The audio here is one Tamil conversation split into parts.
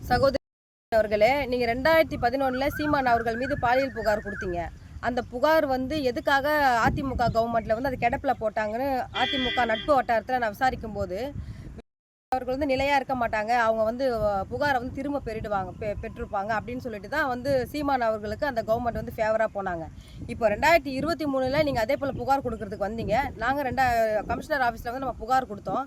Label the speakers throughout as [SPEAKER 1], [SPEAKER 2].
[SPEAKER 1] சகோதரி அவர்களே, நீங்கள் 2011 சீமான் அவர்கள் மீது பாலியல் புகார் கொடுத்தீங்க. அந்த புகார் எதுக்காக அதிமுக கவர்மெண்ட்டில் அது கிடப்பில் போட்டாங்கன்னு அதிமுக நட்பு வட்டாரத்தில் நான் விசாரிக்கும் போது அவர்கள் நிலையாக இருக்க மாட்டாங்க, அவங்க புகாரை திரும்ப பெற்றிருப்பாங்க அப்படின்னு சொல்லிட்டு தான் சீமான் அவர்களுக்கு அந்த கவர்மெண்ட் ஃபேவராக போனாங்க. இப்போ 2023 நீங்கள் அதே போல் புகார் கொடுக்கறதுக்கு வந்தீங்க. நாங்கள் கமிஷனர் ஆஃபீஸில் நம்ம புகார் கொடுத்தோம்.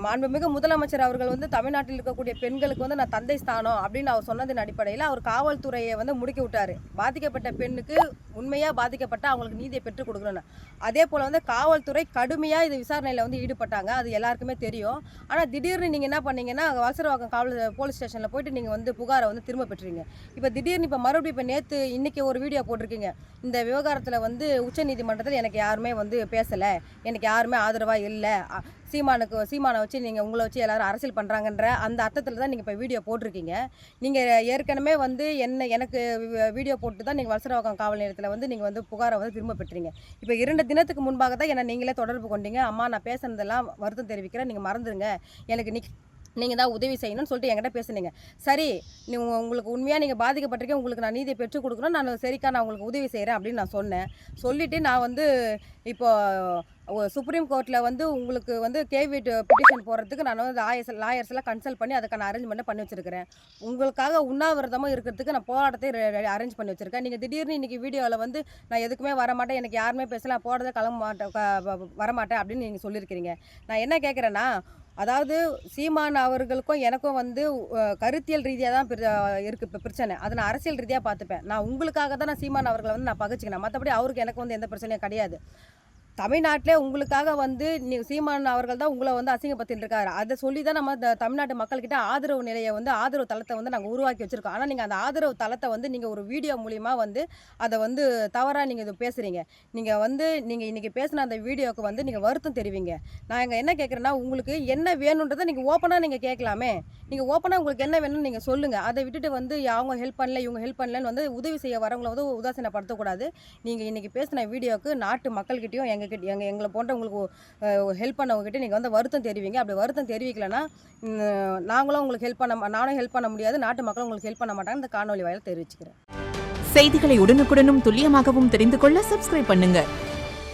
[SPEAKER 1] மாண்புமிகு முதலமைச்சர் அவர்கள் தமிழ்நாட்டில் இருக்கக்கூடிய பெண்களுக்கு நான் தந்தை ஸ்தானம் அப்படின்னு அவர் சொன்னதின் அடிப்படையில் அவர் காவல்துறையை முடுக்கி விட்டார். பாதிக்கப்பட்ட பெண்ணுக்கு உண்மையாக பாதிக்கப்பட்ட அவங்களுக்கு நீதியை பெற்றுக் கொடுக்கணும். அதே போல் காவல்துறை கடுமையாக இது விசாரணையில் ஈடுபட்டாங்க. அது எல்லாருக்குமே தெரியும். ஆனால் திடீர்னு நீங்கள் என்ன பண்ணீங்கன்னா வலசரவாக்கம் போலீஸ் ஸ்டேஷனில் போயிட்டு நீங்கள் புகாரை திரும்ப பெற்றீங்க. இப்போ திடீர்னு இப்போ மறுபடியும் இப்போ நேற்று இன்றைக்கி ஒரு வீடியோ போட்டிருக்கீங்க. இந்த விவகாரத்தில் உச்சநீதிமன்றத்தில் எனக்கு யாருமே பேசலை, எனக்கு யாருமே ஆதரவாக இல்லை, சீமானை வச்சு உங்களை வச்சு எல்லாரும் அரசியல் பண்ணுறாங்கன்ற அந்த அர்த்தத்தில் தான் நீங்கள் இப்போ வீடியோ போட்டிருக்கீங்க. நீங்கள் ஏற்கனவே எனக்கு வீடியோ போட்டு தான் நீங்கள் வலசரவாக்கம் காவல் நிலையத்தில் நீங்கள் புகாரை திரும்ப பெற்றீங்க. இப்போ 2 தினத்துக்கு முன்பாக தான் என்னை நீங்களே தொடர்பு கொண்டீங்க. அம்மா, நான் பேசுனதெல்லாம் வருத்தம் தெரிவிக்கிறேன், நீங்கள் மறந்துடுங்க, எனக்கு நீங்கள் தான் உதவி செய்யணும்னு சொல்லிட்டு என்கிட்ட பேசுனீங்க. சரி, உங்களுக்கு உண்மையாக நீங்கள் பாதிக்கப்பட்டிருக்கேன், உங்களுக்கு நான் நீதியை பெற்றுக் கொடுக்கணும், நான் சரிக்கா நான் உங்களுக்கு உதவி செய்கிறேன் அப்படின்னு நான் சொன்னேன். சொல்லிவிட்டு நான் இப்போ சுப்ரீம் கோர்ட்டில் உங்களுக்கு கேவிட் பிட்டிஷன் போடுறதுக்கு நான் லாயர்ஸ் எல்லாம் கன்சல்ட் பண்ணி அதுக்கான அரேஞ்ச்மெண்ட்டை பண்ணி வச்சுருக்கிறேன். உங்களுக்காக உண்ணாவிரதமாக இருக்கிறதுக்கு நான் போராட்டத்தை அரேஞ்ச் பண்ணி வச்சுருக்கேன். நீங்கள் திடீர்னு இன்றைக்கி வீடியோவில் நான் எதுக்குமே வரமாட்டேன், எனக்கு யாருமே பேசலாம், போடுறதை வரமாட்டேன் அப்படின்னு நீங்கள் சொல்லியிருக்கிறீங்க. நான் என்ன கேட்குறேன்னா, அதாவது சீமான் அவர்களுக்கும் எனக்கும் கருத்தியல் ரீதியாக தான் இருக்குது இப்போ பிரச்சனை. அதை நான் அரசியல் ரீதியாக பார்த்துப்பேன். நான் உங்களுக்காக தான் நான் சீமான் அவர்களை நான் பகச்சிக்கிறேன். மற்றபடி அவருக்கு எனக்கு எந்த பிரச்சனையும் கிடையாது. தமிழ்நாட்டிலே உங்களுக்காக சீமான் அவர்கள் தான் உங்களை அசிங்கப்படுத்திட்டு இருக்காரு. அதை சொல்லி தான் நம்ம தமிழ்நாட்டு மக்கள்கிட்ட ஆதரவு நிலையை ஆதரவு தளத்தை நாங்கள் உருவாக்கி வச்சுருக்கோம். ஆனால் நீங்கள் அந்த ஆதரவு தளத்தை நீங்கள் ஒரு வீடியோ மூலிமா அதை தவறாக நீங்கள் இது பேசுகிறீங்க. நீங்கள் இன்றைக்கி பேசின அந்த வீடியோவுக்கு நீங்கள் வருத்தம் தெரிவிங்க. நான் இங்கே என்ன கேட்குறேன்னா, உங்களுக்கு என்ன வேணுன்றதை நீங்கள் ஓப்பனாக நீங்கள் கேட்கலாமே. நீங்கள் ஓப்பனாக உங்களுக்கு என்ன வேணும்னு நீங்கள் சொல்லுங்கள். அதை விட்டுட்டு அவங்க ஹெல்ப் பண்ணல, இவங்க ஹெல்ப் பண்ணலன்னு உதவி செய்ய வரவங்களை உதாசீனப்படுத்தக்கூடாது. நீங்கள் இன்றைக்கி பேசின வீடியோவுக்கு நாட்டு மக்கள்கிட்டையும் எங்களை போன்ற உங்களுக்கு ஹெல்ப் பண்ணவங்ககிட்ட நீங்கள் வருத்தம் தெரிவிங்க. அப்படி வருத்தம் தெரிவிக்கலைன்னா நாங்களும் உங்களுக்கு நானும் ஹெல்ப் பண்ண முடியாது, நாட்டு மக்களும் உங்களுக்கு ஹெல்ப் பண்ண மாட்டாங்க. இந்த காணொலி வாயிலாக தெரிவிச்சுக்கிறேன்.
[SPEAKER 2] செய்திகளை உடனுக்குடனும் துல்லியமாகவும் தெரிந்து கொள்ள சப்ஸ்கிரைப் பண்ணுங்க.